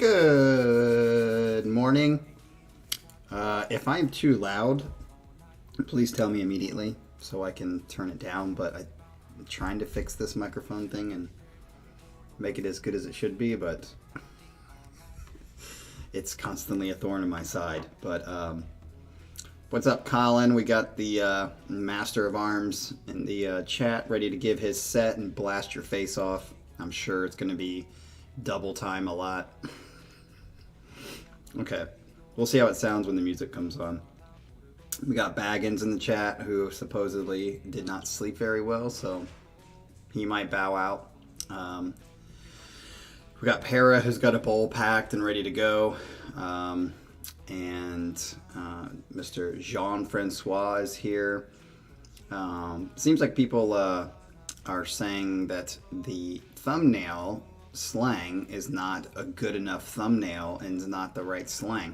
Good morning. If I'm too loud, please tell me immediately so I can turn it down, but I'm trying to fix this microphone thing and make it as good as it should be, but it's constantly a thorn in my side. But what's up, Colin? We got the Master of Arms in the chat ready to give his set and blast your face off. I'm sure it's going to be double time a lot. Okay, we'll see how it sounds when the music comes on. We got Baggins in the chat who supposedly did not sleep very well, so he might bow out. We got Para who's got a bowl packed and ready to go. And Mr. Jean-Francois is here. Seems like people are saying that the thumbnail slang is not a good enough thumbnail and is not the right slang.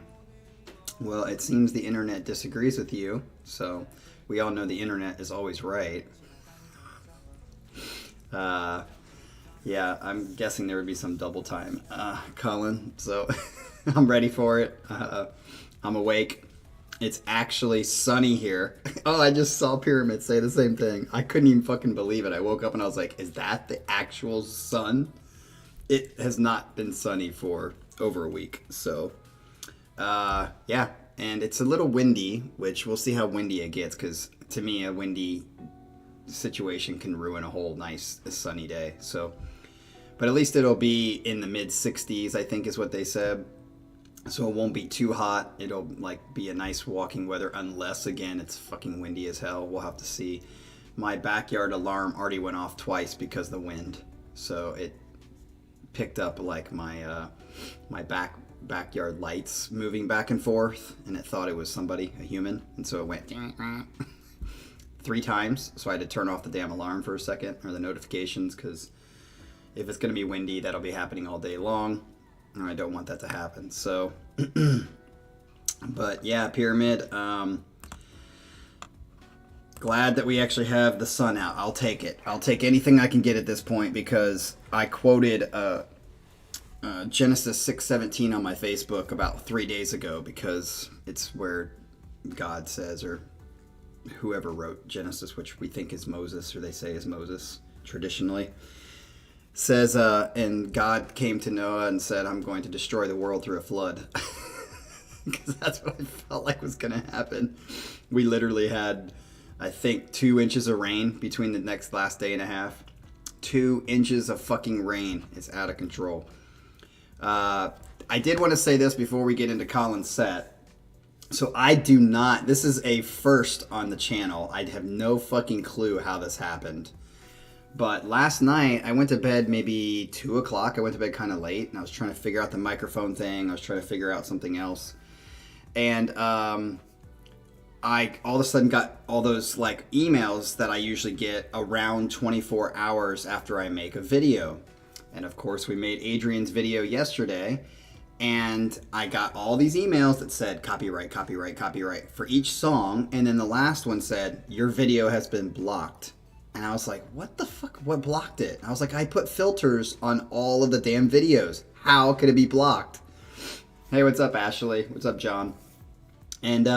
Well, it seems the internet disagrees with you, so we all know the internet is always right. Yeah, I'm guessing there would be some double time, Colin, so I'm ready for it. I'm awake. It's actually sunny here. Oh, I just saw Pyramid say the same thing. I couldn't even fucking believe it. I woke up and I was like, is that the actual sun? It has not been sunny for over a week, so yeah. And it's a little windy, which we'll see how windy it gets, because to me a windy situation can ruin a whole nice sunny day. So, but at least it'll be in the mid 60s, I think is what they said. So it won't be too hot. It'll like be a nice walking weather, unless again it's fucking windy as hell. We'll have to see. My backyard alarm already went off twice because of the wind. So it picked up like my my backyard lights moving back and forth, and it thought it was somebody, a human, and so it went 3 times. So I had to turn off the damn alarm for a second, or the notifications, because if it's going to be windy, that'll be happening all day long, and I don't want that to happen. So but yeah, Pyramid, glad that we actually have the sun out. I'll take it. I'll take anything I can get at this point, because I quoted Genesis 6:17 on my Facebook about 3 days ago, because it's where God says, or whoever wrote Genesis, which we think is Moses, or they say is Moses traditionally, says, and God came to Noah and said, I'm going to destroy the world through a flood. Because that's what I felt like was going to happen. We literally had, I think, 2 inches of rain between the last day and a half. 2 inches of fucking rain. It's out of control. I did want to say this before we get into Colin's set. So I do not, this is a first on the channel. I have no fucking clue how this happened. But last night, I went to bed maybe 2 o'clock. I went to bed kind of late, and I was trying to figure out the microphone thing. I was trying to figure out something else. And I all of a sudden got all those like emails that I usually get around 24 hours after I make a video. And of course, we made Adrian's video yesterday, and I got all these emails that said copyright, copyright, copyright for each song. And then the last one said, your video has been blocked. And I was like, what the fuck? What blocked it? I was like, I put filters on all of the damn videos. How could it be blocked? Hey, what's up, Ashley? What's up, John? And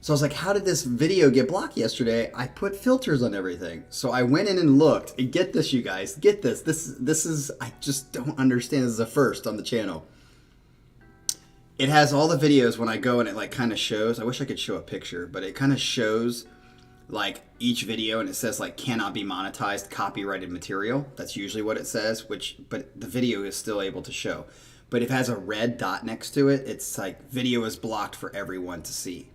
so I was like, how did this video get blocked yesterday? I put filters on everything. So I went in and looked. And get this, you guys. Get this. This is, I just don't understand. This is a first on the channel. It has all the videos when I go, and it like kind of shows. I wish I could show a picture, but it kind of shows like each video, and it says like cannot be monetized, copyrighted material. That's usually what it says, but the video is still able to show. But if it has a red dot next to it, it's like video is blocked for everyone to see.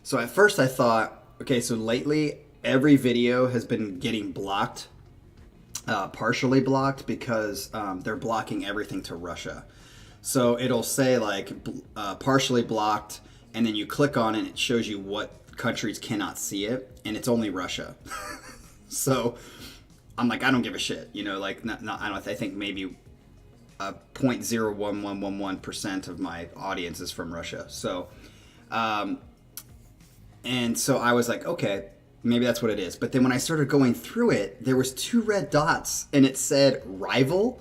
So at first I thought, okay, so lately every video has been getting blocked, partially blocked, because they're blocking everything to Russia. So it'll say like partially blocked, and then you click on it and it shows you what countries cannot see it, and it's only Russia. So I'm like, I don't give a shit, you know, like I think maybe 0.01111% of my audience is from Russia. So and so I was like, okay, maybe that's what it is. But then when I started going through it, there was 2 red dots, and it said rival.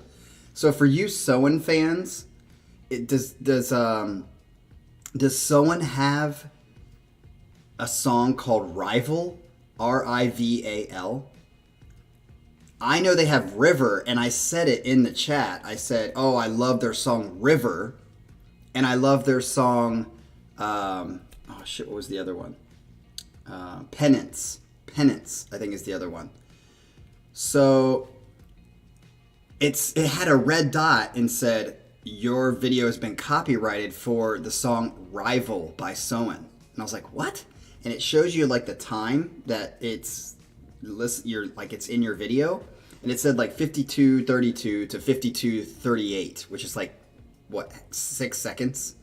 So for you Sonne fans, Does someone have a song called Rival? Rival? I know they have River, and I said it in the chat. I said, oh, I love their song River, and I love their song, oh shit, what was the other one? Penance. Penance, I think is the other one. So, it had a red dot and said, your video has been copyrighted for the song Rival by Sonne. And I was like, what? And it shows you like the time that it's in your video, and it said like 52:32 to 52:38, which is like what, 6 seconds.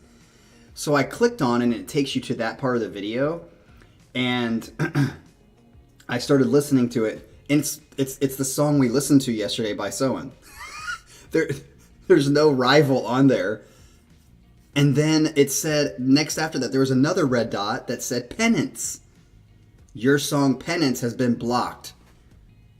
So I clicked on it and it takes you to that part of the video, and I started listening to it, and it's the song we listened to yesterday by Sonne. There's no Rival on there. And then it said, next after that, there was another red dot that said Penance. Your song Penance has been blocked.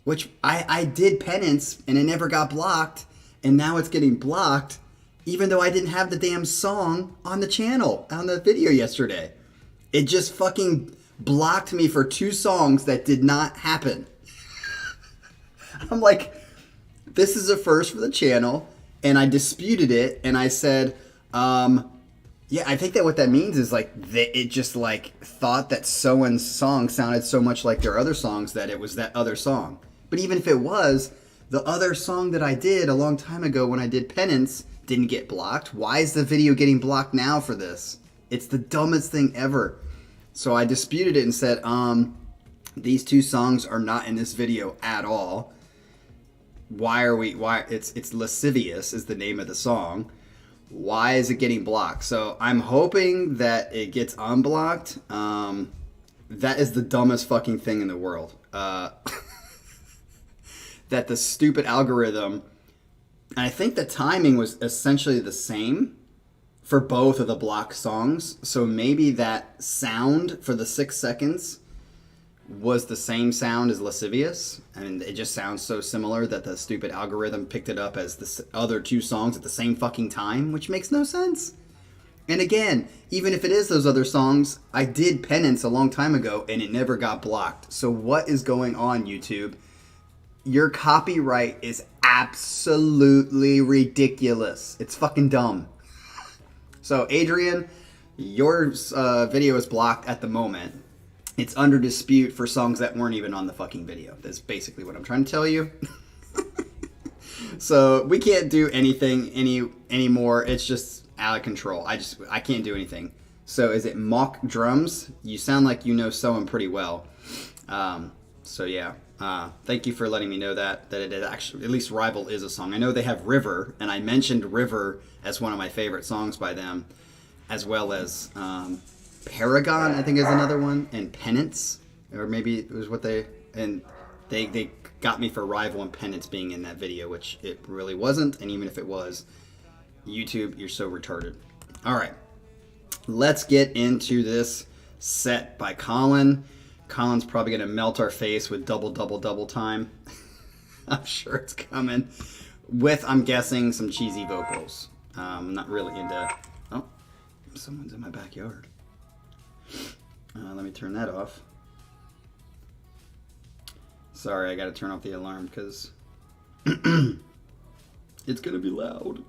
Which I did Penance and it never got blocked. And now it's getting blocked, even though I didn't have the damn song on the channel, on the video yesterday. It just fucking blocked me for 2 songs that did not happen. I'm like, this is a first for the channel. And I disputed it and I said, yeah, I think that what that means is like it just like thought that Sonne's song sounded so much like their other songs that it was that other song. But even if it was, the other song that I did a long time ago when I did Penance didn't get blocked. Why is the video getting blocked now for this? It's the dumbest thing ever. So I disputed it and said, these 2 songs are not in this video at all. Why it's Lascivious is the name of the song. Why is it getting blocked? So I'm hoping that it gets unblocked. That is the dumbest fucking thing in the world. That the stupid algorithm, and I think the timing was essentially the same for both of the blocked songs. So maybe that sound for the 6 seconds was the same sound as Lascivious, and it just sounds so similar that the stupid algorithm picked it up as the other 2 songs at the same fucking time, which makes no sense. And again, even if it is those other songs, I did Penance a long time ago and it never got blocked. So what is going on, YouTube? Your copyright is absolutely ridiculous. It's fucking dumb. So Adrian, your video is blocked at the moment. It's under dispute for songs that weren't even on the fucking video. That's basically what I'm trying to tell you. So we can't do anything anymore. It's just out of control. I can't do anything. So is it Mock Drums? You sound like you know Sonne pretty well. So yeah. Thank you for letting me know that it is actually, at least Rival is a song. I know they have River, and I mentioned River as one of my favorite songs by them, as well as Paragon, I think is another one, and Penance, or maybe it was what they got me for Rival and Penance being in that video, which it really wasn't, and even if it was, YouTube, you're so retarded. All right, let's get into this set by Colin. Colin's probably going to melt our face with double time. I'm sure it's coming. With, I'm guessing, some cheesy vocals. I'm not really into... Oh, someone's in my backyard. Let me turn that off. Sorry, I got to turn off the alarm because it's going to be loud.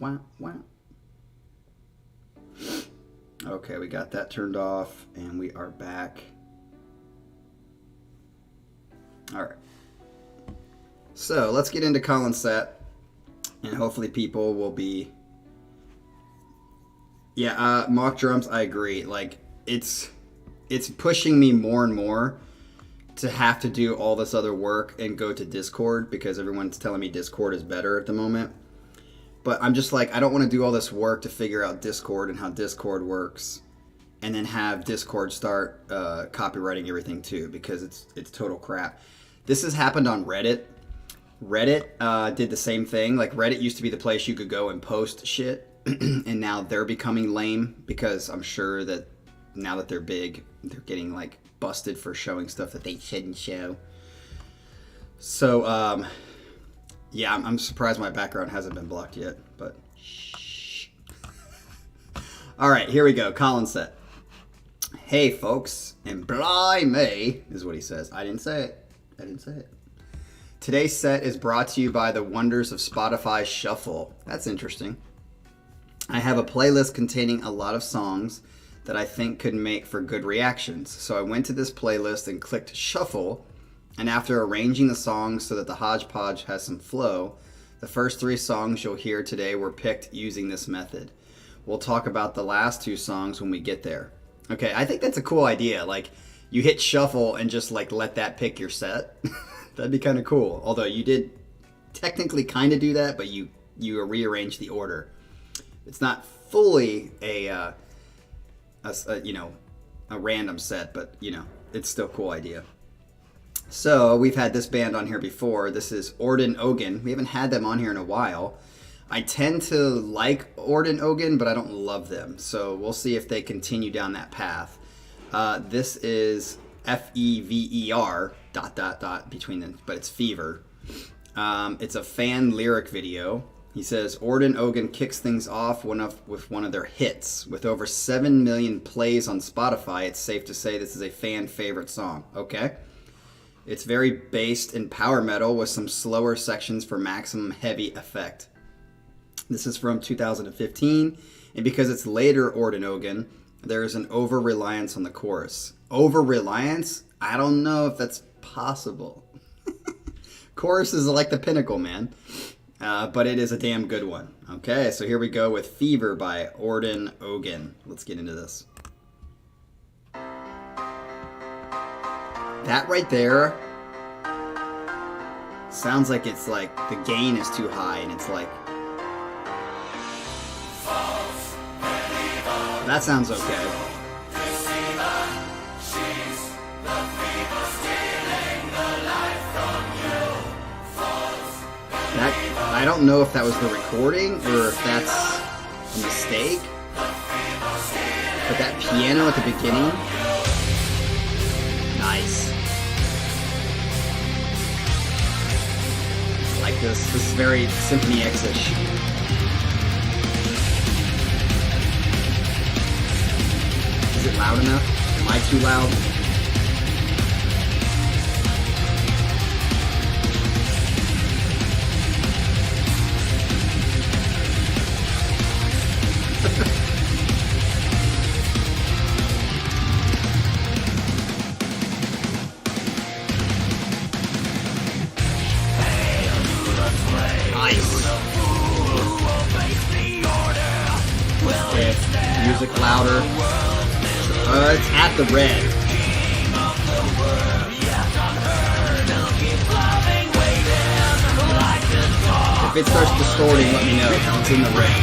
Wow, wow. Okay, we got that turned off, and we are back. All right. So let's get into Colin's set, and hopefully people will be... Yeah, Mock Drums, I agree. Like, it's pushing me more and more to have to do all this other work and go to Discord, because everyone's telling me Discord is better at the moment. But I'm just like, I don't want to do all this work to figure out Discord and how Discord works, and then have Discord start copywriting everything too, because it's total crap. This has happened on Reddit. Reddit did the same thing. Like, Reddit used to be the place you could go and post shit, and now they're becoming lame, because I'm sure that now that they're big, they're getting like busted for showing stuff that they shouldn't show. So, Yeah, I'm surprised my background hasn't been blocked yet, but shh. All right, here we go. Colin set. Hey, folks, and blimey is what he says. I didn't say it. Today's set is brought to you by the wonders of Spotify Shuffle. That's interesting. I have a playlist containing a lot of songs that I think could make for good reactions. So I went to this playlist and clicked Shuffle, and after arranging the songs so that the HodgePodge has some flow, the first 3 songs you'll hear today were picked using this method. We'll talk about the last 2 songs when we get there. Okay, I think that's a cool idea. Like, you hit Shuffle and just like let that pick your set. That'd be kind of cool. Although you did technically kind of do that, but you rearranged the order. It's not fully a random set, but it's still a cool idea. So we've had this band on here before. This is Orden Ogan. We haven't had them on here in a while. I tend to like Orden Ogan, but I don't love them. So we'll see if they continue down that path. This is Fever ... between them, but it's Fever. It's a fan lyric video. He says, Orden Ogan kicks things off with one of their hits. With over 7 million plays on Spotify, it's safe to say this is a fan favorite song. Okay. It's very based in power metal with some slower sections for maximum heavy effect. This is from 2015, and because it's later Orden Ogan, there is an over-reliance on the chorus. Over-reliance? I don't know if that's possible. Chorus is like the pinnacle, man. But it is a damn good one. Okay, so here we go with Fever by Orden Ogan. Let's get into this. That right there sounds like it's like the gain is too high and it's like... That sounds okay. I don't know if that was the recording or if that's a mistake. But that piano at the beginning, nice. I like this. This is very Symphony X-ish. Is it loud enough? Am I too loud? Music louder. It's at the red. If it starts distorting, let me know. It's in the red.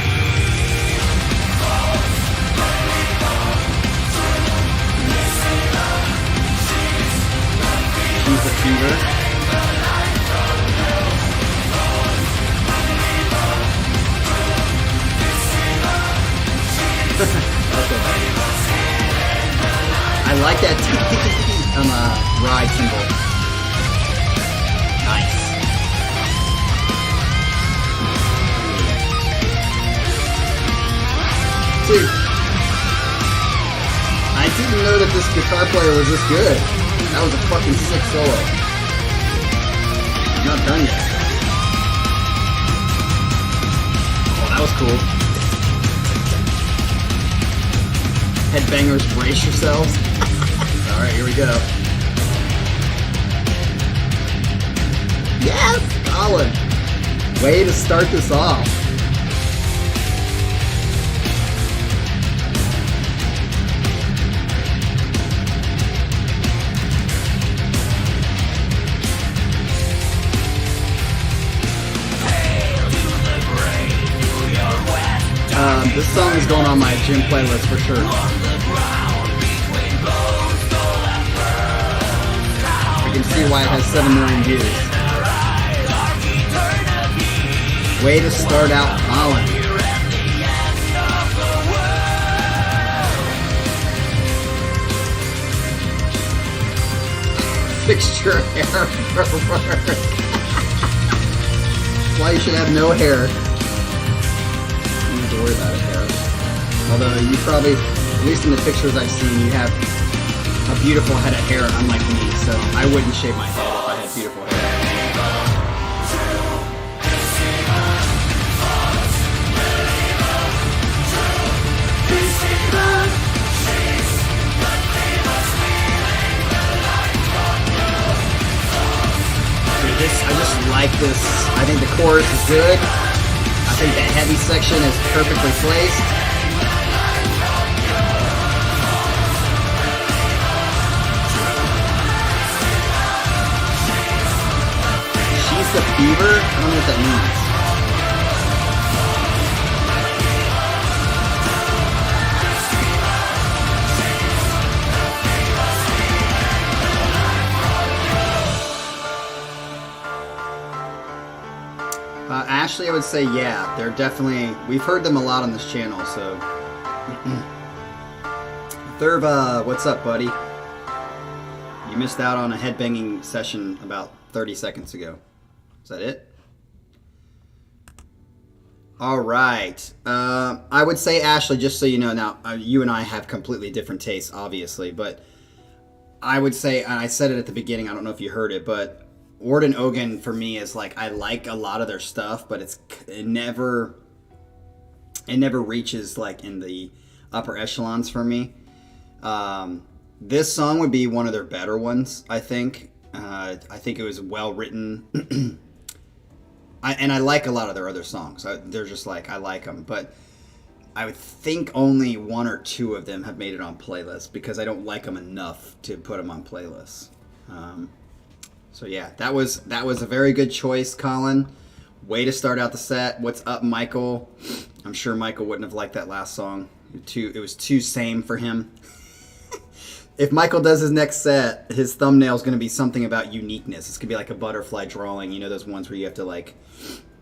Choose the Fever. I like that ride cymbal. Nice. Dude, I didn't know that this guitar player was this good. That was a fucking sick solo. I'm not done yet. Oh, that was cool. Headbangers, brace yourselves. Alright, here we go. Yes! Colin! Way to start this off. This song is going on my gym playlist for sure. You can see why it has 7 million views. Way to start out, Colin. Fix your hair for work. why you should have no hair. You don't have to worry about hair. Although you probably, at least in the pictures I've seen, you have a beautiful head of hair, unlike me. So I wouldn't shave my head if I had beautiful hair. I just like this. I think the chorus is good. I think the heavy section is perfectly placed. She's the Fever? I don't know what that means. Ashley, I would say, yeah, they're definitely, we've heard them a lot on this channel, so. Thurva, what's up, buddy? You missed out on a headbanging session about 30 seconds ago. Is that it? All right. I would say, Ashley, just so you know, now, you and I have completely different tastes, obviously, but I would say, and I said it at the beginning, I don't know if you heard it, but Orden Ogan for me is like, I like a lot of their stuff, but it never reaches like in the upper echelons for me. This song would be one of their better ones, I think. I think it was well written. And I like a lot of their other songs. They're just like, I like them, but I would think only one or two of them have made it on playlists because I don't like them enough to put them on playlists. So yeah, that was a very good choice, Colin. Way to start out the set. What's up, Michael? I'm sure Michael wouldn't have liked that last song. It was too same for him. If Michael does his next set, his thumbnail is going to be something about uniqueness. It's going to be like a butterfly drawing. You know those ones where you have to like,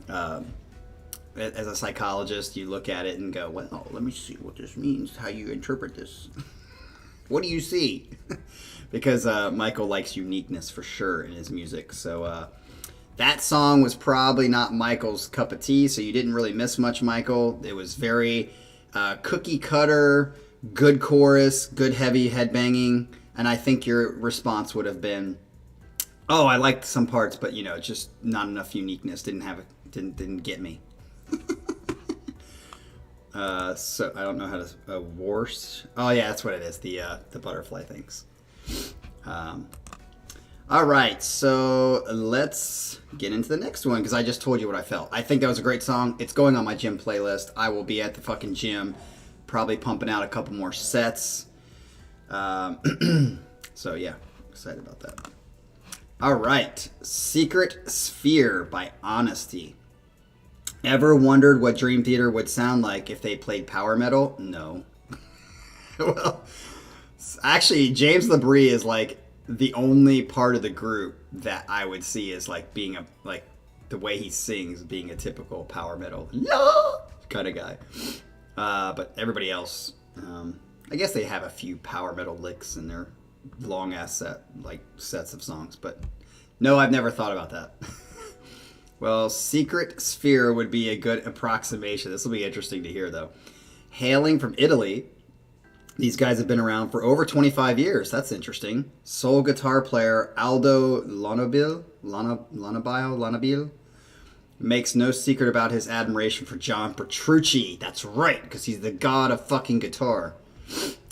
as a psychologist, you look at it and go, well, let me see what this means, how you interpret this. What do you see? Because Michael likes uniqueness for sure in his music. So that song was probably not Michael's cup of tea, so you didn't really miss much, Michael. It was very cookie cutter, good chorus, good heavy headbanging, and I think your response would have been, oh, I liked some parts, but you know, just not enough uniqueness. Didn't get me. So I don't know how to worse. Oh yeah, that's what it is. The butterfly things. All right, so let's get into the next one because I just told you what I felt. I think that was a great song. It's going on my gym playlist. I will be at the fucking gym, probably pumping out a couple more sets. So yeah, excited about that. All right, Secret Sphere by Honesty. Ever wondered what Dream Theater would sound like if they played power metal? No. Well, actually, James LeBrie is like the only part of the group that I would see as like being the way he sings being a typical power metal kind of guy. But everybody else, I guess they have a few power metal licks in their long ass sets of songs. But no, I've never thought about that. Well, Secret Sphere would be a good approximation. This will be interesting to hear, though. Hailing from Italy, these guys have been around for over 25 years. That's interesting. Soul guitar player Aldo Lanabile makes no secret about his admiration for John Petrucci. That's right, because he's the god of fucking guitar.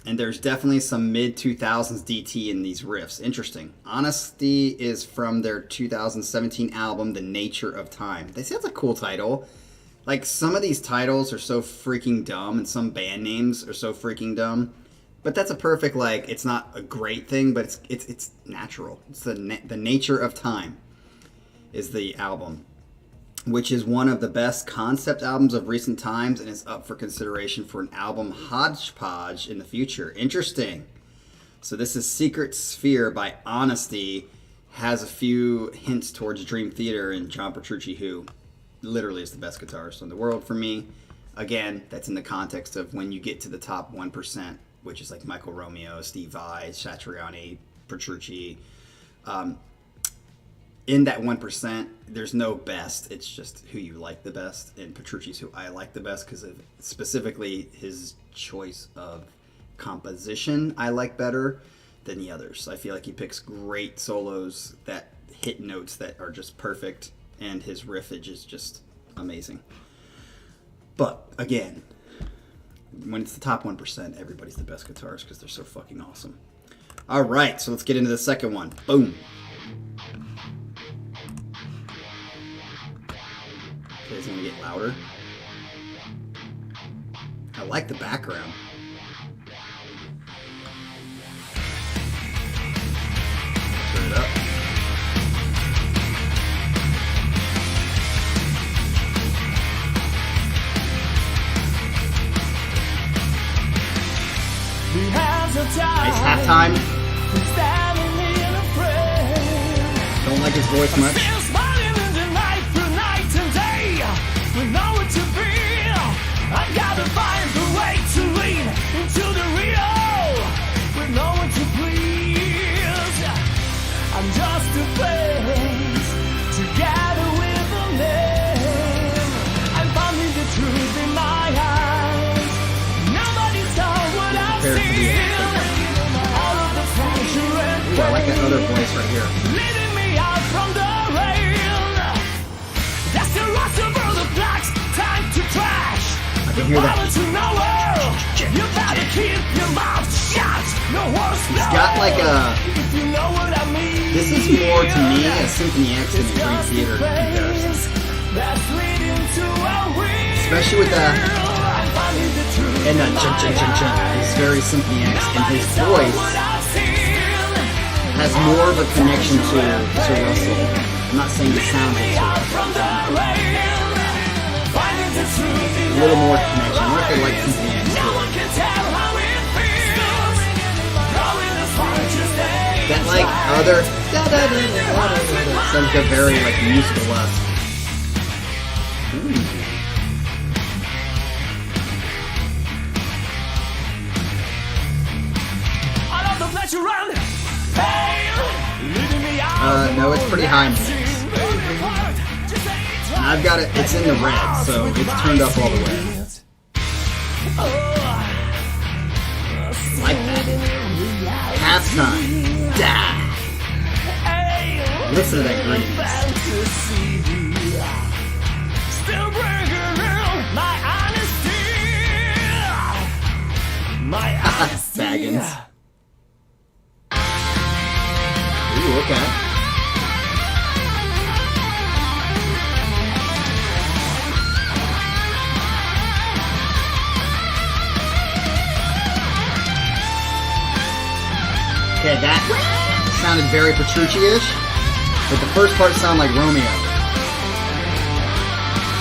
And there's definitely some mid-2000s DT in these riffs. Interesting. Honesty is from their 2017 album, The Nature of Time. They say that's a cool title. Like, some of these titles are so freaking dumb, and some band names are so freaking dumb. But that's a perfect, like, it's not a great thing, but it's natural. It's The Nature of Time is the album, which is one of the best concept albums of recent times and is up for consideration for an album HodgePodge in the future. Interesting. So this is Secret Sphere by Honesty. Has a few hints towards Dream Theater and John Petrucci, who literally is the best guitarist in the world for me. Again, that's in the context of when you get to the top 1%, which is like Michael Romeo, Steve Vai, Satriani, Petrucci. in that 1%, there's no best. It's just who you like the best. And Petrucci's who I like the best because of specifically his choice of composition I like better than the others. I feel like he picks great solos that hit notes that are just perfect, and his riffage is just amazing. But again, when it's the top 1%, everybody's the best guitarist because they're so fucking awesome. All right, so let's get into the second one. Boom. Okay, it's gonna get louder. I like the background. Turn it up. Nice halftime. Don't like his voice much. I gotta find the way to lean into the real with no one to please. I'm just a place together with a name. I'm finding the truth in my eyes. Nobody saw what I've seen. All of the pleasure and pain. Ooh, I like that other voice right here. Leading me out from the rail. That's the rust of all the blocks. Time to crash. I can hear that. You better keep your mouth shut. He's got like a. This is more to me a Symphony X than a Dream Theater comparison. Especially with the and the chun. It's very Symphony X, and his voice has more of a connection to Russell. I'm not saying the sound is a little more connection. I wonder if they like Symphony X too. That like other sounds like a very like musical left. No, it's pretty high mix. I've got it, it's in the red, so it's turned up all the way. Like that. Halftime. Die. Listen to that greenness. Baggins. Ooh, okay. Okay, that sounded very Petrucci-ish, but the first part sounded like Romeo.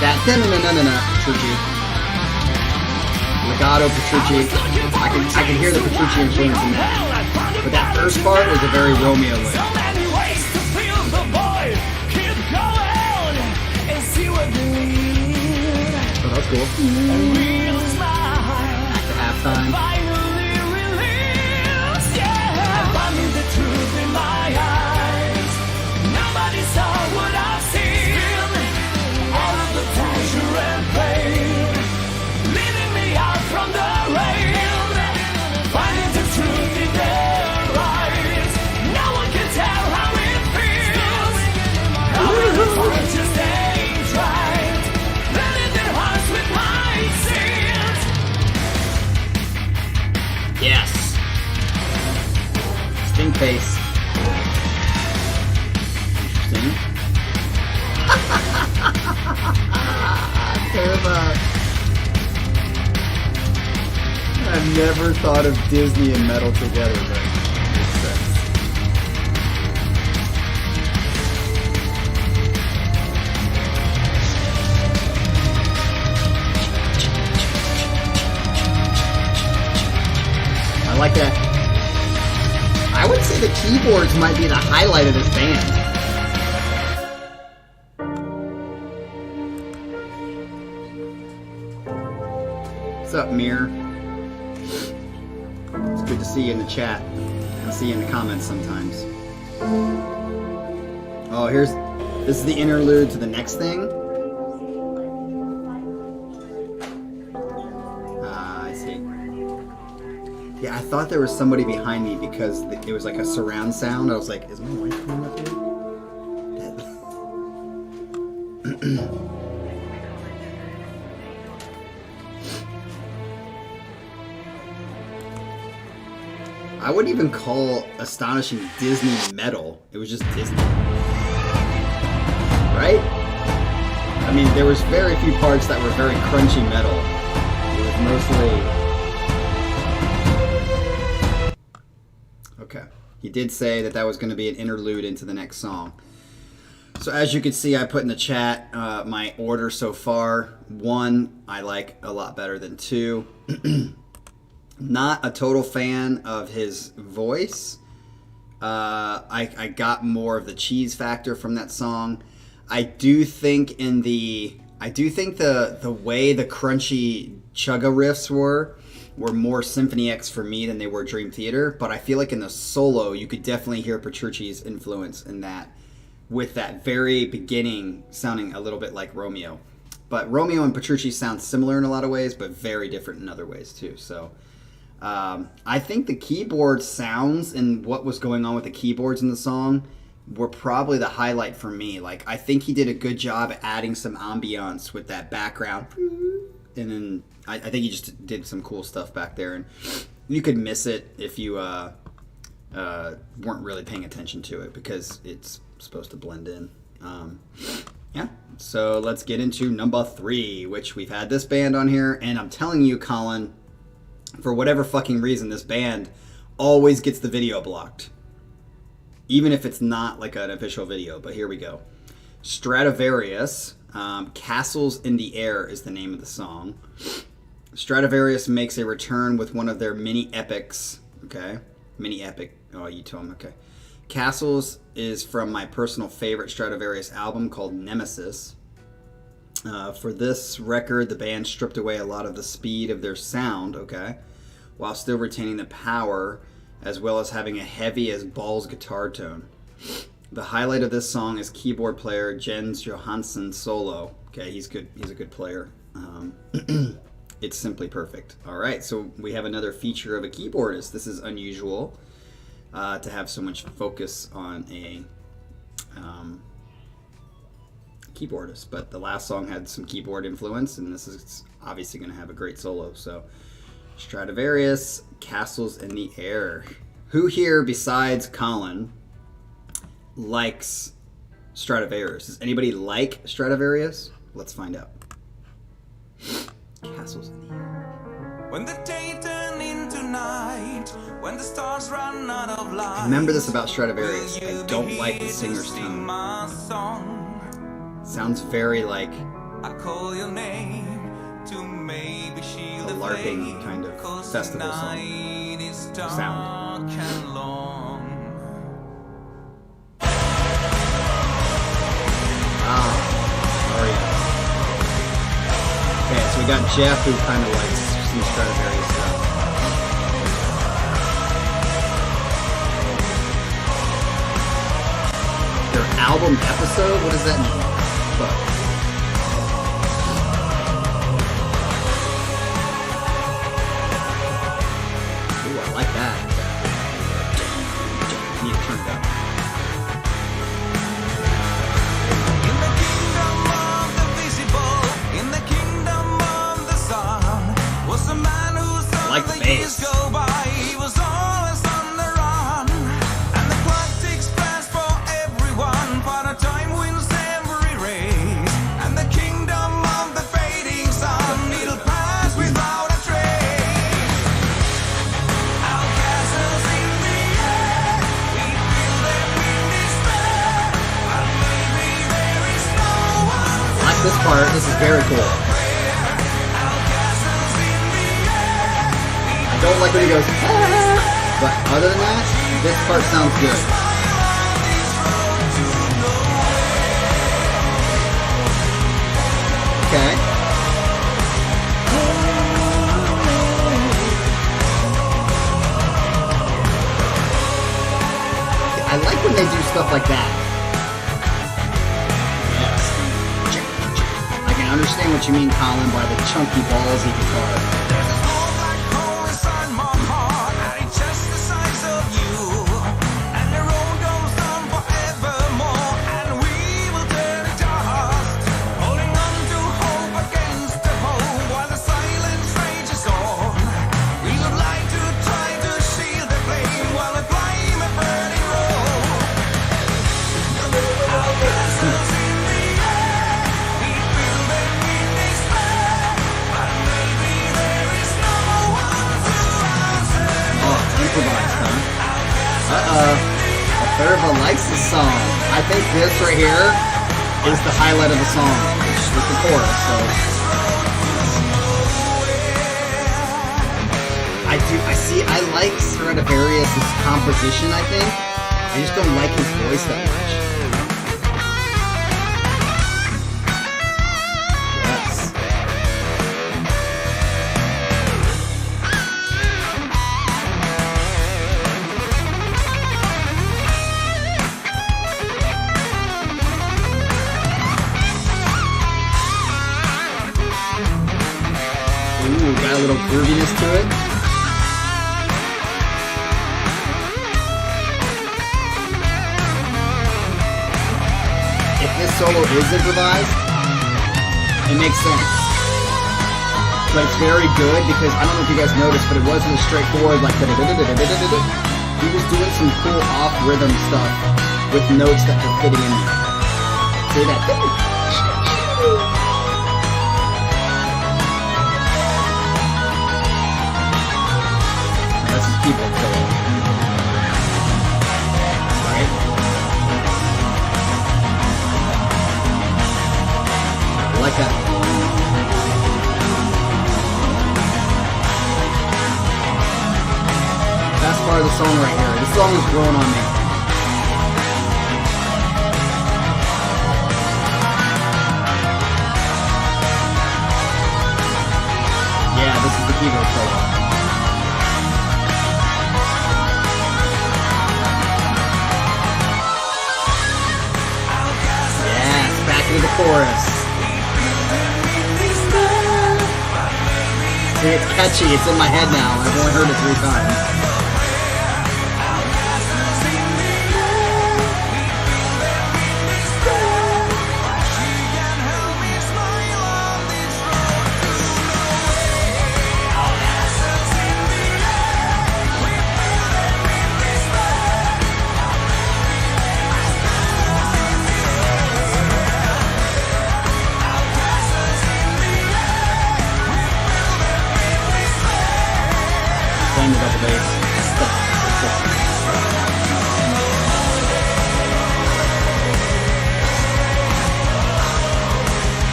That na-na-na-na-na Petrucci. Legato Petrucci. I can hear the Petrucci influence in that. But that first part was a very Romeo way. So that's cool. Back to halftime. Yes. Sting face. Interesting. I've never thought of Disney and metal together, but it makes sense. I like that. I would say the keyboards might be the highlight of this band. What's up, Mir? It's good to see you in the chat. I'll see you in the comments sometimes. Oh, this is the interlude to the next thing. I see. Yeah, I thought there was somebody behind me because it was like a surround sound. I was like, is my wife coming up here? I wouldn't even call Astonishing Disney metal. It was just Disney. Right? I mean, there was very few parts that were very crunchy metal. It was mostly... Okay. He did say that was going to be an interlude into the next song. So as you can see, I put in the chat my order so far. 1, I like a lot better than 2. Not a total fan of his voice. I got more of the cheese factor from that song. I do think the way the crunchy chugga riffs were more Symphony X for me than they were Dream Theater. But I feel like in the solo, you could definitely hear Petrucci's influence in that, with that very beginning sounding a little bit like Romeo. But Romeo and Petrucci sound similar in a lot of ways, but very different in other ways too. So I think the keyboard sounds and what was going on with the keyboards in the song were probably the highlight for me. Like, I think he did a good job adding some ambiance with that background. And then I think he just did some cool stuff back there. And you could miss it if you weren't really paying attention to it because it's supposed to blend in. Yeah, so let's get into number 3, which we've had this band on here. And I'm telling you, Colin, for whatever fucking reason, this band always gets the video blocked. Even if it's not like an official video, but here we go. Stratovarius, Castles in the Air is the name of the song. Stratovarius makes a return with one of their mini epics. Okay, mini epic. Oh, you told him. Okay. Castles is from my personal favorite Stratovarius album called Nemesis. For this record, the band stripped away a lot of the speed of their sound, okay, while still retaining the power, as well as having a heavy as balls guitar tone. The highlight of this song is keyboard player Jens Johansson's solo. Okay, he's good. He's a good player. It's simply perfect. All right, so we have another feature of a keyboardist. This is unusual to have so much focus on a keyboardist, but the last song had some keyboard influence, and this is obviously going to have a great solo. So Stratovarius, Castles in the Air. Who here besides Colin likes Stratovarius? Does anybody like Stratovarius? Let's find out. Castles in the Air. When the day turned into night, when the stars run out of light. Remember this about Stratovarius. I don't like the singer's tone. Sounds very like I call your name to maybe a LARPing kind of festival sound. Sorry. Okay, so we got Jeff, who kind of likes some Stratovarius stuff. Their album episode? What does that mean? But ooh, I like that. I need to turn it up. In the kingdom of the visible, in the kingdom of the sun, was a man who saw like the years go by. He was always on the run, and the clock ticks fast for everyone. For the time wins every race, and the kingdom of the fading sun, it'll pass without a trace. Our castles in the air, we feel them in despair, but maybe there is no one. I like this part. This is very cool. I don't like when he goes, ah, but other than that, this part sounds good. Okay. I like when they do stuff like that. understand what you mean, Colin, by the chunky ballsy guitar. Everyone likes this song. I think this right here is the highlight of the song, with the chorus. So I like Stratovarius' composition, I think. I just don't like his voice that much. Yes. Ooh, got a little grooviness to it. If this solo is improvised, it makes sense. But it's very good because I don't know if you guys noticed, but it wasn't a straightforward like da-da-da-da-da-da-da-da. He was doing some cool off-rhythm stuff with notes that were fitting in there. See that? That's his keyboard solo. Right? I like that. Best part of the song right here. This song is growing on me. Yeah, this is the keyboard solo. Yes, back into the chorus. See, it's catchy. It's in my head now. I've only heard it 3 times. Playing the double bass.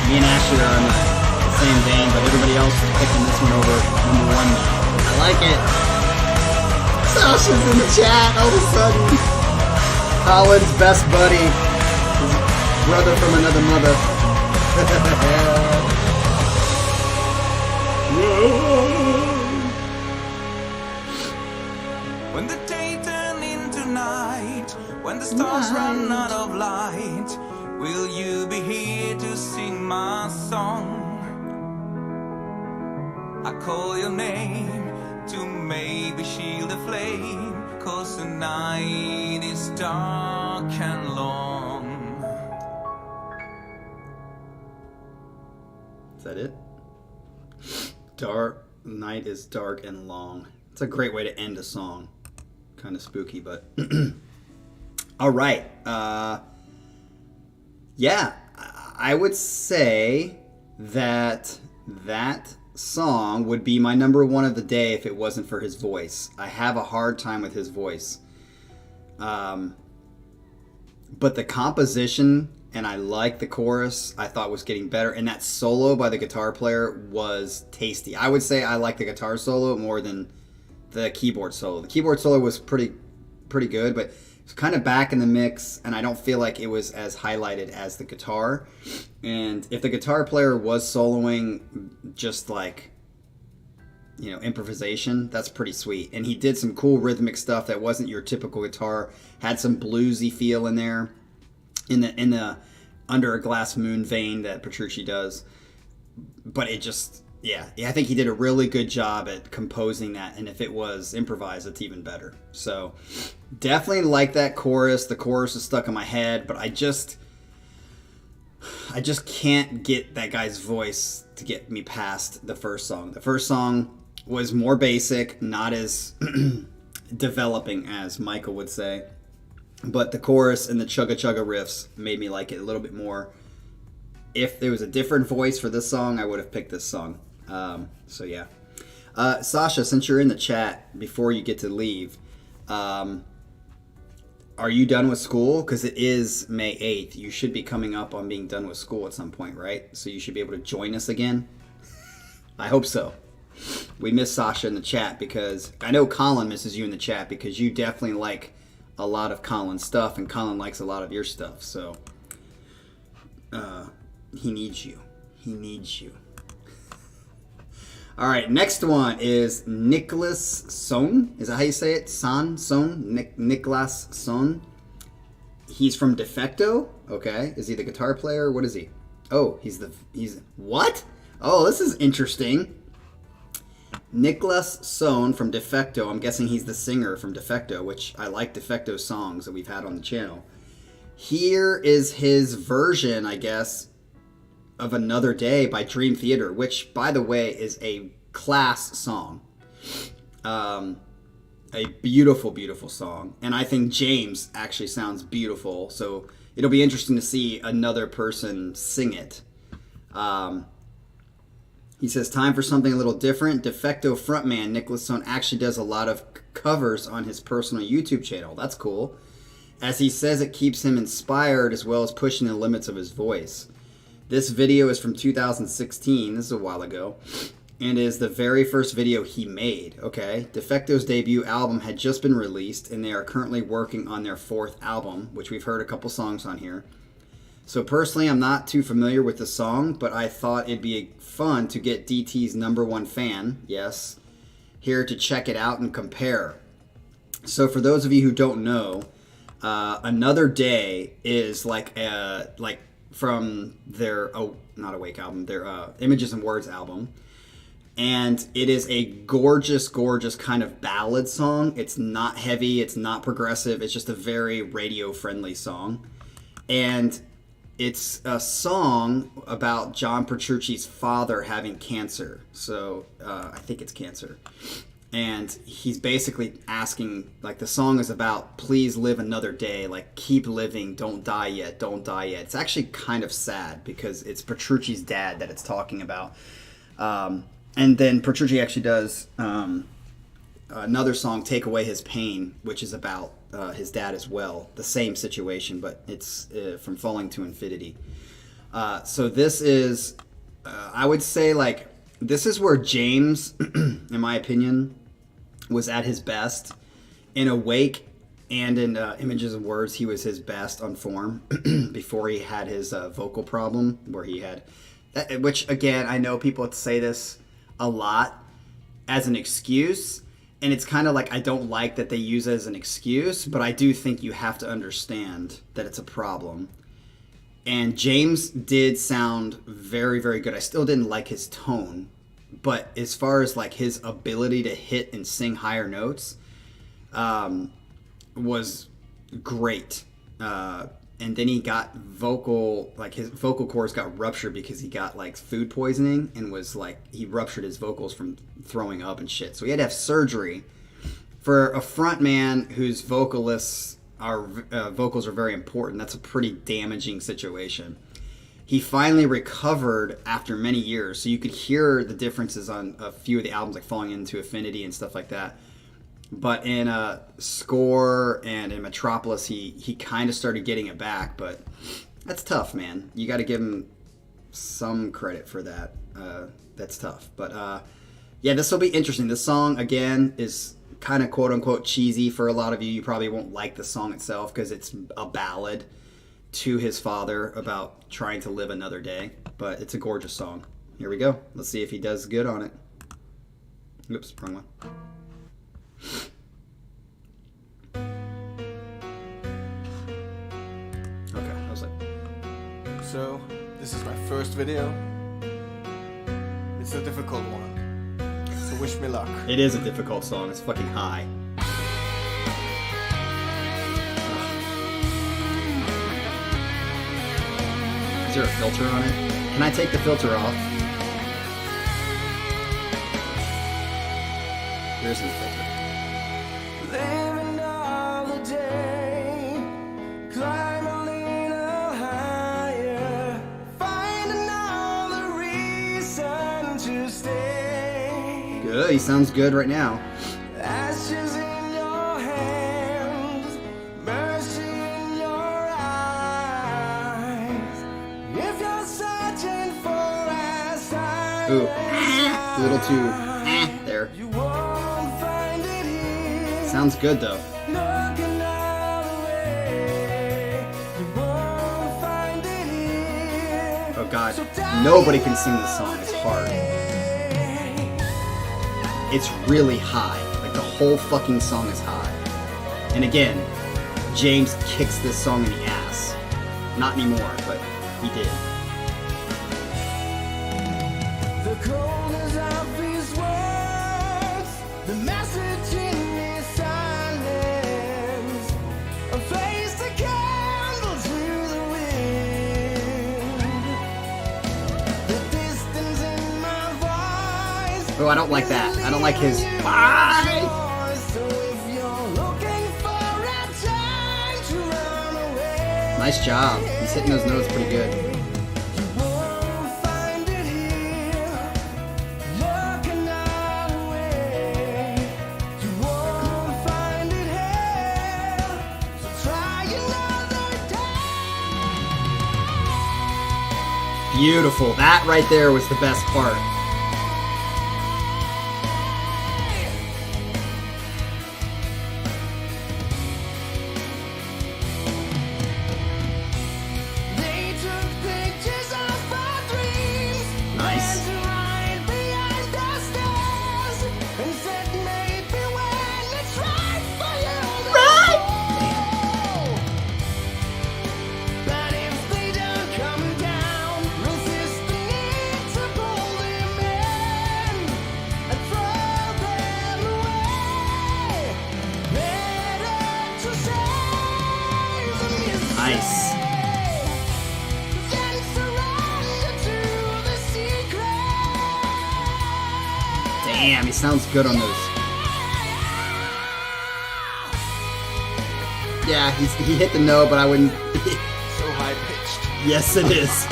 Me and Ashley are on the same vein, but everybody else is picking this one over number 1 now. I like it. Sasha's in the chat all of a sudden. Colin's best buddy. His brother from another mother. When the day turns into night, when the stars run out of light, will you be here to sing my song? I call your name to maybe shield the flame, 'cause the night is dark and long. Is that it? Night is dark and long. It's a great way to end a song. Kind of spooky, but all right. Yeah, I would say that song would be my number 1 of the day if it wasn't for his voice. I have a hard time with his voice. But the composition, and I like the chorus, I thought was getting better. And that solo by the guitar player was tasty. I would say I like the guitar solo more than the keyboard solo. The keyboard solo was pretty good, but it's kind of back in the mix, and I don't feel like it was as highlighted as the guitar. And if the guitar player was soloing just like, you know, improvisation, that's pretty sweet. And he did some cool rhythmic stuff that wasn't your typical guitar. Had some bluesy feel in there, in the Under a Glass Moon vein that Petrucci does. but it just, yeah, I think he did a really good job at composing that. And if it was improvised, it's even better. So definitely like that chorus. The chorus is stuck in my head, but I just can't get that guy's voice to get me past the first song. The first song was more basic, not as developing as Michael would say. But the chorus and the chugga chugga riffs made me like it a little bit more. If there was a different voice for this song, I would have picked this song. So yeah. Sasha, since you're in the chat, before you get to leave, are you done with school? Because it is May 8th. You should be coming up on being done with school at some point, right? So you should be able to join us again. I hope so. We miss Sasha in the chat because I know Colin misses you in the chat because you definitely like a lot of Colin's stuff, and Colin likes a lot of your stuff, so he needs you. He needs you. All right, next one is Niklas Sonne. Is that how you say it? Sonne? Niklas Sonne. He's from Defecto. Okay. Is he the guitar player? What is he? Oh, he's what? Oh, this is interesting. Niklas Sonne from Defecto. I'm guessing he's the singer from Defecto, which I like Defecto songs that we've had on the channel. Here is his version, I guess, of Another Day by Dream Theater, which, by the way, is a class song. A beautiful, beautiful song. And I think James actually sounds beautiful, so it'll be interesting to see another person sing it. He says, time for something a little different. Defecto frontman Niklas Sonne actually does a lot of covers on his personal YouTube channel. That's cool. As he says, it keeps him inspired as well as pushing the limits of his voice. This video is from 2016. This is a while ago. And is the very first video he made. Okay. Defecto's debut album had just been released, and they are currently working on their 4th album, which we've heard a couple songs on here. So personally, I'm not too familiar with the song, but I thought it'd be fun to get DT's #1 fan, yes, here to check it out and compare. So for those of you who don't know, Another Day is like from their not Awake album, their Images and Words album. And it is a gorgeous, gorgeous kind of ballad song. It's not heavy, it's not progressive, it's just a very radio-friendly song. And it's a song about John Petrucci's father having cancer. So I think it's cancer. And he's basically asking, like, the song is about, please live another day. Like, keep living. Don't die yet. Don't die yet. It's actually kind of sad because it's Petrucci's dad that it's talking about. And then Petrucci actually does another song, Take Away His Pain, which is about his dad as well. The same situation, but it's from Falling to Infinity. So this is, I would say, like, this is where James, in my opinion, was at his best. In Awake and in Images and Words, he was his best on form before he had his vocal problem, where he had, which, again, I know people say this a lot as an excuse, and it's kind of like, I don't like that they use it as an excuse, but I do think you have to understand that it's a problem. And James did sound very, very good. I still didn't like his tone, but as far as like his ability to hit and sing higher notes, was great. And then he got his vocal cords got ruptured because he got like food poisoning and was like, he ruptured his vocals from throwing up and shit. So he had to have surgery. For a front man whose vocals are very important, that's a pretty damaging situation. He finally recovered after many years. So you could hear the differences on a few of the albums, like Falling into Affinity and stuff like that. But in Score and in Metropolis, he kind of started getting it back. But that's tough, man. You got to give him some credit for that. That's tough. But yeah, this will be interesting. This song, again, is kind of quote-unquote cheesy for a lot of you. You probably won't like the song itself because it's a ballad to his father about trying to live another day. But it's a gorgeous song. Here we go. Let's see if he does good on it. Oops, wrong one. So, this is my first video. It's a difficult one. So wish me luck. It is a difficult song. It's fucking high. Is there a filter on it? Can I take the filter off? There isn't a filter. Living all the day, climb a little higher, find another reason to stay. Good. He sounds good right now. Ashes in your hands, mercy in your eyes. If you're searching for a sign, Ooh. A little too. There. you won't find it here. Sounds good though. Looking all the way, you won't find it here. Oh god. Nobody can sing this song. It's hard. It's really high. Like the whole fucking song is high. And again, James kicks this song in the ass. Not anymore, but he did. The coldness of these words, the message in his silence. I face the candle to the wind. The distance in my voice. Oh, I don't like that. I don't like his. So if you're looking for a time to run away, Nice job. He's hitting those notes pretty good. you won't find it here. Looking all the way, you won't find it here. So try another day. Beautiful. That right there was the best part. They took pictures of our dreams. Nice. Went to hide behind the stars and said maybe when it's right for you to go. But if they don't come down, resist the need to pull them in and throw them away. Better to save them yourself. Nice. Then surrender to the secret. Damn, he sounds good on those. Yeah, he hit the note, but I wouldn't. So high pitched. Yes, it is.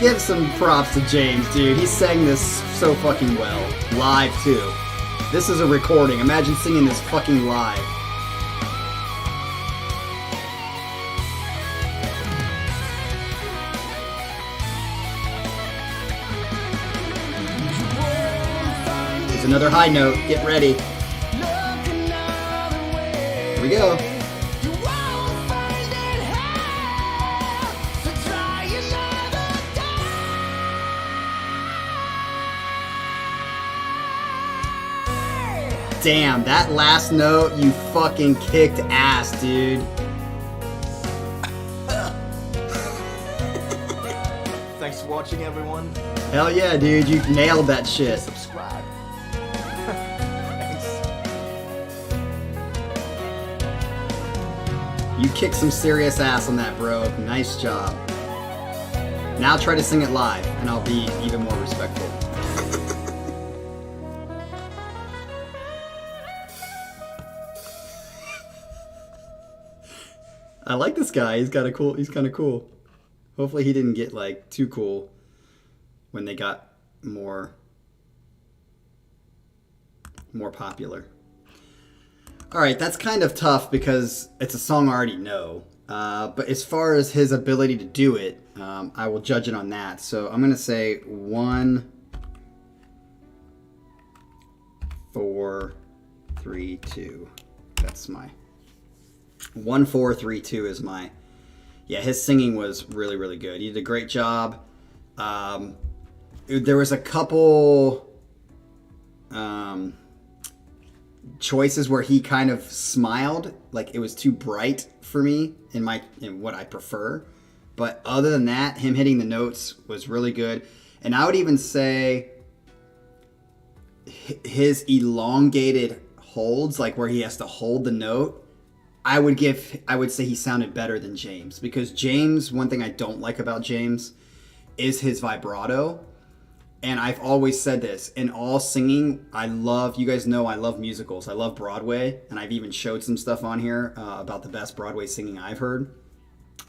Give some props to James, dude. He sang this so fucking well. Live, too. This is a recording. Imagine singing this fucking live. There's another high note. Get ready. Looking all the way, Here we go. you won't find it here. So try another day. Damn, that last note, you fucking kicked ass, dude. Thanks for watching, everyone. Hell yeah, dude. You nailed that shit. Subscribe. Thanks. You kicked some serious ass on that, bro. Nice job. Now try to sing it live, and I'll be even more respectful. I like this guy. He's kind of cool. Hopefully he didn't get like too cool when they got more popular. All right, that's kind of tough because it's a song I already know. But as far as his ability to do it, I will judge it on that. So I'm going to say 1, 4, 3, 2. That's my 1, 4, 3, 2 is my. Yeah, his singing was really, really good. He did a great job. There was a couple choices where he kind of smiled, like it was too bright for me in what I prefer. But other than that, him hitting the notes was really good. And I would even say his elongated holds, like where he has to hold the note, I would say he sounded better than James. Because James, one thing I don't like about James is his vibrato. And I've always said this, in all singing, you guys know I love musicals. I love Broadway, and I've even showed some stuff on here about the best Broadway singing I've heard.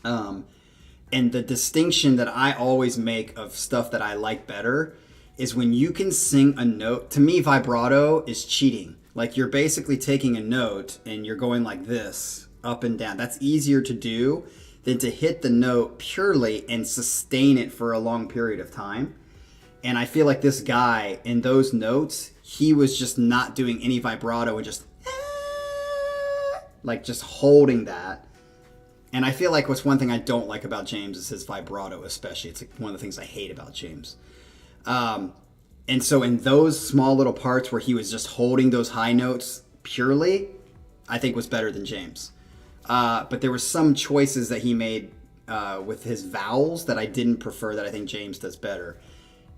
And the distinction that I always make of stuff that I like better is when you can sing a note. To me, vibrato is cheating. Like, you're basically taking a note and you're going like this, up and down. That's easier to do than to hit the note purely and sustain it for a long period of time. And I feel like this guy, in those notes, he was just not doing any vibrato and just like just holding that. And I feel like what's one thing I don't like about James is his vibrato, especially. It's like one of the things I hate about James. And so in those small little parts where he was just holding those high notes purely, I think was better than James. But there were some choices that he made with his vowels that I didn't prefer, that I think James does better.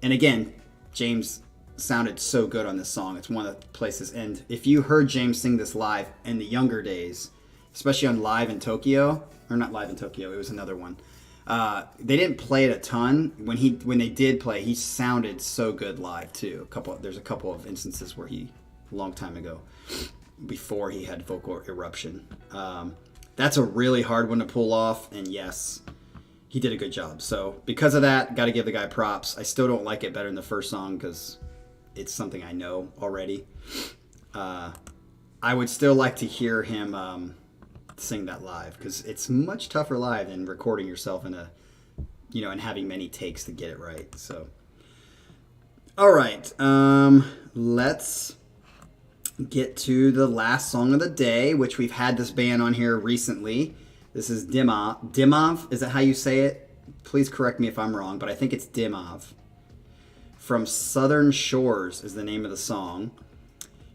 And again, James sounded so good on this song. It's one of the places. And if you heard James sing this live in the younger days, especially on Live in Tokyo, or not Live in Tokyo, it was another one. They didn't play it a ton. When they did play, he sounded so good live too. There's a couple of instances where a long time ago, before he had vocal eruption. That's a really hard one to pull off. And yes, he did a good job. So because of that, got to give the guy props. I still don't like it better than the first song because it's something I know already. I would still like to hear him sing that live because it's much tougher live than recording yourself and having many takes to get it right. So, all right, let's get to the last song of the day, which we've had this band on here recently. This is Dimhav. Dimhav, is that how you say it? Please correct me if I'm wrong, but I think it's Dimhav. From Southern Shores is the name of the song.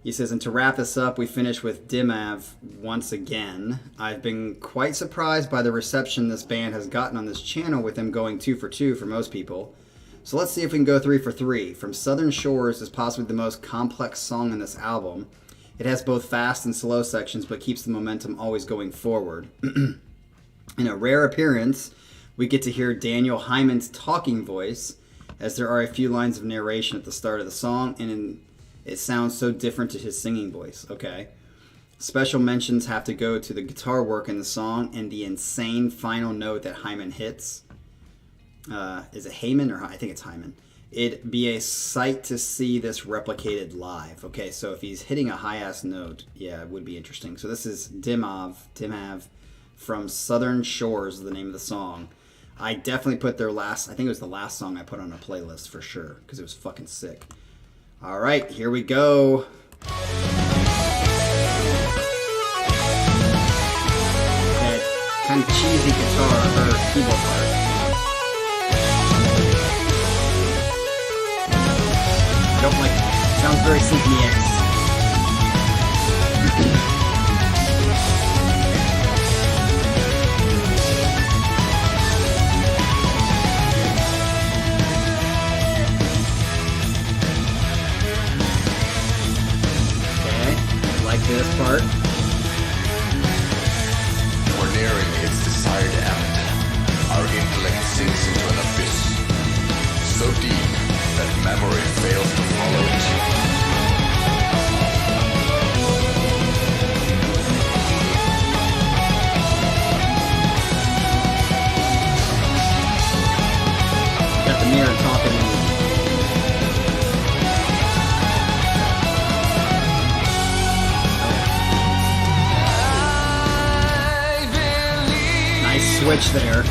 He says, and to wrap this up, we finish with Dimhav once again. I've been quite surprised by the reception this band has gotten on this channel, with them going 2 for 2 for most people. So let's see if we can go 3 for 3. From Southern Shores is possibly the most complex song in this album. It has both fast and slow sections, but keeps the momentum always going forward. In a rare appearance, we get to hear Daniel Hyman's talking voice, as there are a few lines of narration at the start of the song, and it sounds so different to his singing voice. Okay. Special mentions have to go to the guitar work in the song and the insane final note that Hyman hits. Is it Hyman or I think it's Hyman? It'd be a sight to see this replicated live. Okay, so if he's hitting a high-ass note, yeah, it would be interesting. So this is Dimhav from Southern Shores is the name of the song. I definitely put I think it was the last song I put on a playlist for sure, because it was fucking sick. All right, here we go. That kind of cheesy guitar or keyboard part. Don't like it. Sounds very Symphony X. This part. We're nearing its desired end. Our intellect sinks into an abyss so deep that memory fails to follow it. Got the mirror talking to me. Switch there.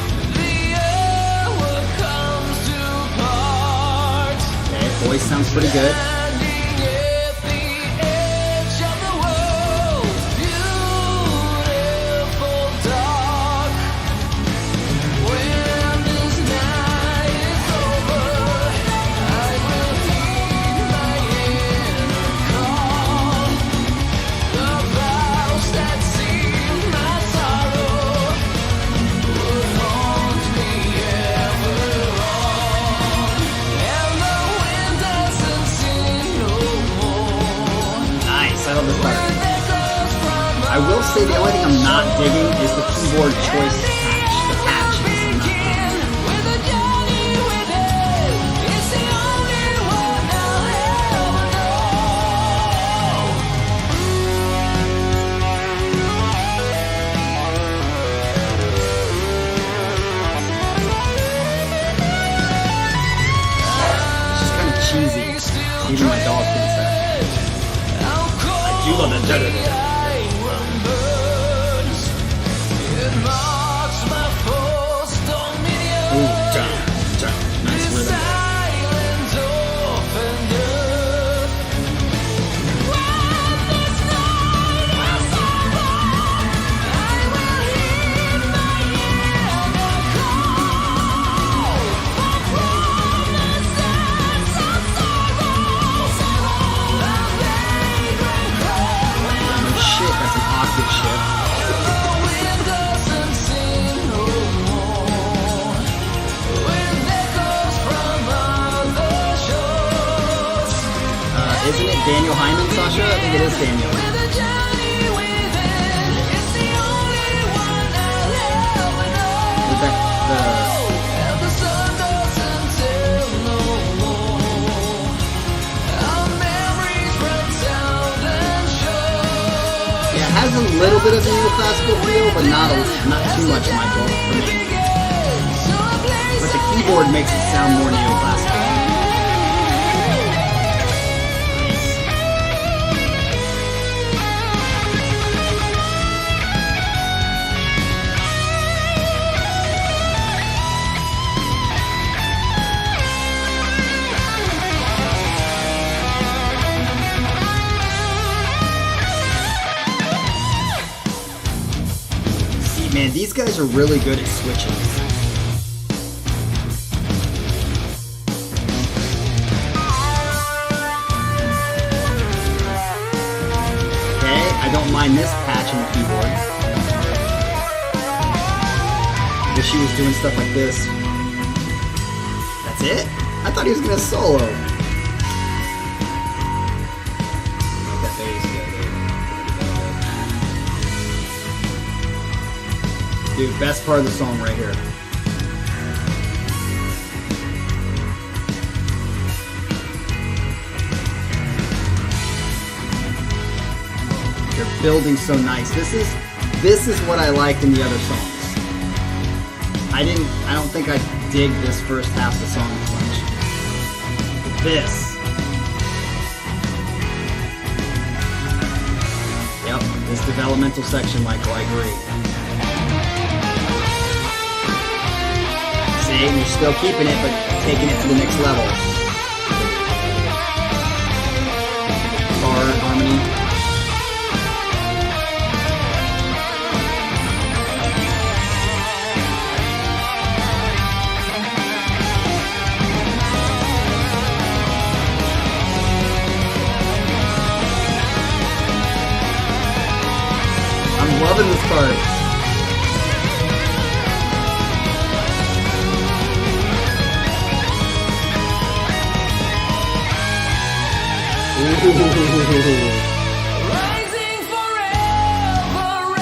Okay, voice sounds pretty good. say the only thing I'm not digging is the keyboard choice patch. The patch is I'm not digging. It's just kind of cheesy. Even my dog thinks that. I do love that. Ooh, nice rhythm. Shit, that's an octave shift. Isn't it Daniel Hyman, Sasha? I think it is Daniel. Is that yeah, it has a little bit of neoclassical feel, but not too much, Michael, for me. But the keyboard makes it sound more neoclassical. Man, these guys are really good at switching. Okay, I don't mind this patch on the keyboard. Wish he was doing stuff like this. That's it? I thought he was gonna solo. Like that bass, dude, best part of the song right here. They're building so nice. This is what I liked in the other songs. I don't think I dig this first half of the song as much. This. Yep, this developmental section, Michael, I agree. You're still keeping it, but taking it to the next level. Guitar harmony. I'm loving this part.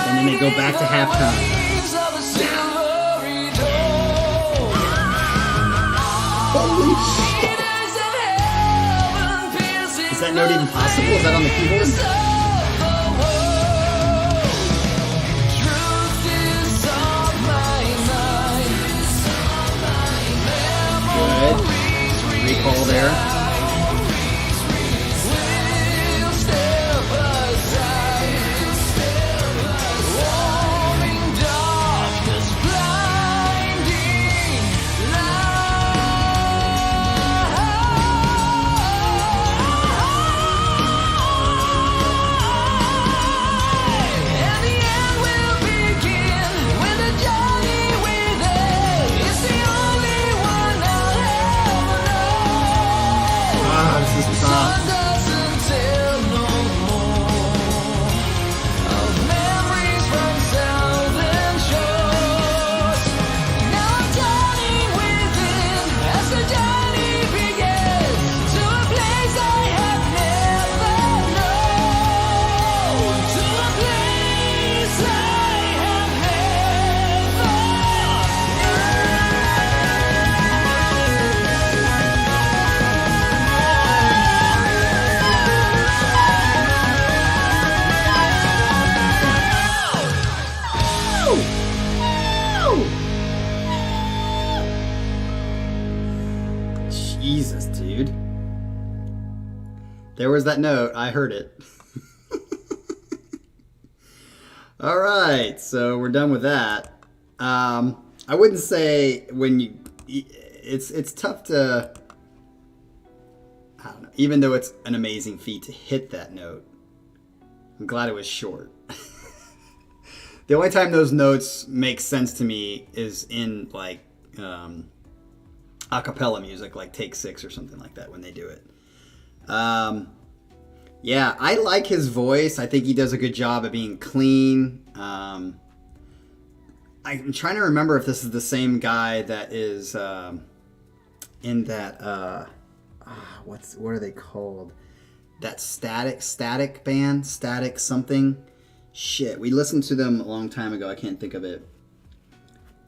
And then they go back to halftime. Holy shit! Is that note even possible? Is that on the keyboard? Good. Recall there. Jesus, dude. There was that note. I heard it. All right, so we're done with that. I wouldn't say when you... It's tough to... I don't know. Even though it's an amazing feat to hit that note, I'm glad it was short. The only time those notes make sense to me is in like a cappella music, like Take 6 or something like that when they do it. Yeah, I like his voice. I think he does a good job of being clean. I'm trying to remember if this is the same guy that is in that what are they called? That static band, Static something. Shit, we listened to them a long time ago. I can't think of it.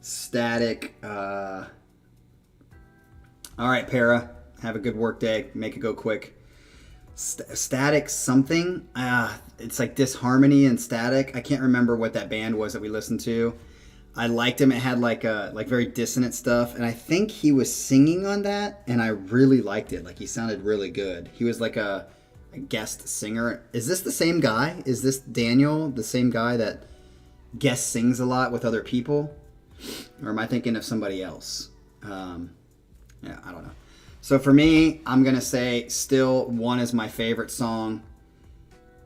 Static. All right, Para. Have a good work day. Make it go quick. Static something. It's like Disharmony and Static. I can't remember what that band was that we listened to. I liked him. It had like very dissonant stuff, and I think he was singing on that, and I really liked it. Like he sounded really good. He was like a guest singer. Is this the same guy? Is this Daniel, the same guy that guest sings a lot with other people? Or am I thinking of somebody else? Yeah, I don't know. So for me, I'm going to say still One is my favorite song.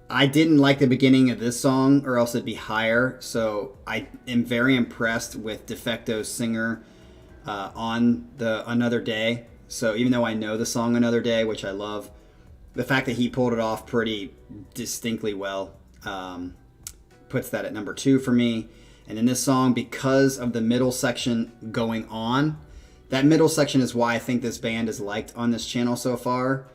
I didn't like the beginning of this song or else it'd be higher. So I am very impressed with Defecto's singer on the Another Day. So even though I know the song Another Day, which I love, the fact that he pulled it off pretty distinctly well puts that at number 2 for me. And in this song, because of the middle section going on, that middle section is why I think this band is liked on this channel so far.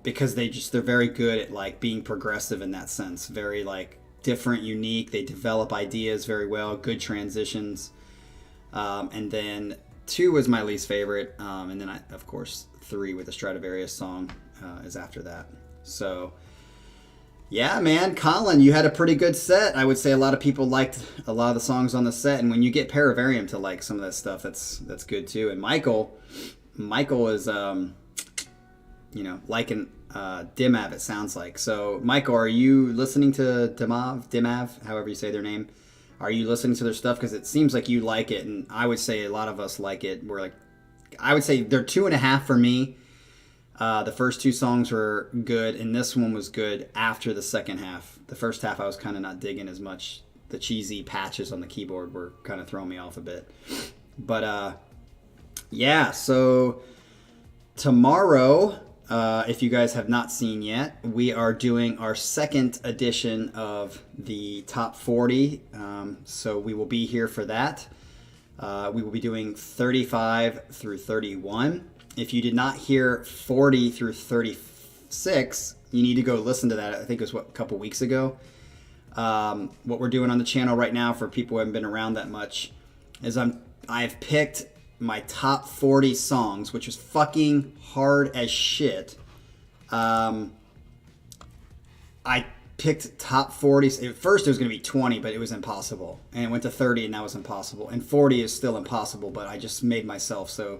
Because they're very good at like being progressive in that sense. Very like different, unique. They develop ideas very well. Good transitions. And then 2 was my least favorite. And then of course 3 with the Stratovarius song is after that. So yeah, man, Colin, you had a pretty good set. I would say a lot of people liked a lot of the songs on the set, and when you get Paravarium to like some of that stuff, that's good too. And Michael is liking Dimhav, it sounds like. So Michael, are you listening to Dimhav, however you say their name? Are you listening to their stuff? Because it seems like you like it, and I would say a lot of us like it. I would say they're 2.5 for me. The first 2 songs were good, and this one was good after the second half. The first half I was kind of not digging as much. The cheesy patches on the keyboard were kind of throwing me off a bit. But, yeah, so tomorrow, if you guys have not seen yet, we are doing our second edition of the Top 40. So we will be here for that. We will be doing 35 through 31. If you did not hear 40 through 36, you need to go listen to that. I think it was a couple weeks ago. What we're doing on the channel right now for people who haven't been around that much is I've picked my top 40 songs, which is fucking hard as shit. I picked top 40. At first it was going to be 20, but it was impossible. And it went to 30 and that was impossible. And 40 is still impossible, but I just made myself so...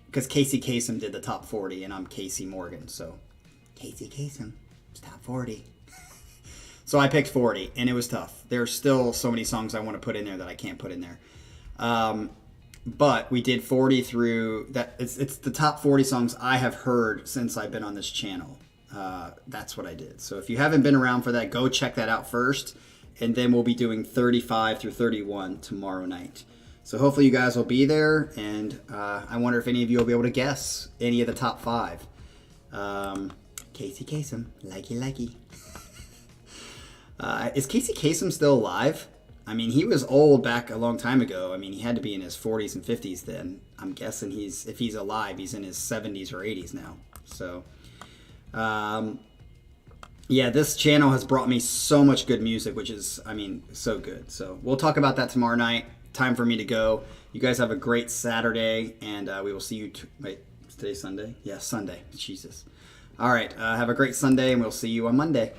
Because Casey Kasem did the top 40, and I'm Casey Morgan, so Casey Kasem, it's top 40. So I picked 40, and it was tough. There's still so many songs I want to put in there that I can't put in there. But we did 40 through that. It's the top 40 songs I have heard since I've been on this channel. That's what I did. So if you haven't been around for that, go check that out first, and then we'll be doing 35 through 31 tomorrow night. So hopefully you guys will be there, and I wonder if any of you will be able to guess any of the top 5. Casey Kasem, likey. Is Casey Kasem still alive? I mean, he was old back a long time ago. I mean, he had to be in his 40s and 50s then. I'm guessing if he's alive, he's in his 70s or 80s now. So, yeah, this channel has brought me so much good music, which is, I mean, so good. So we'll talk about that tomorrow night. Time for me to go. You guys have a great Saturday, and we will see you. Wait, is today Sunday? Yeah, Sunday. Jesus. All right. Have a great Sunday, and we'll see you on Monday.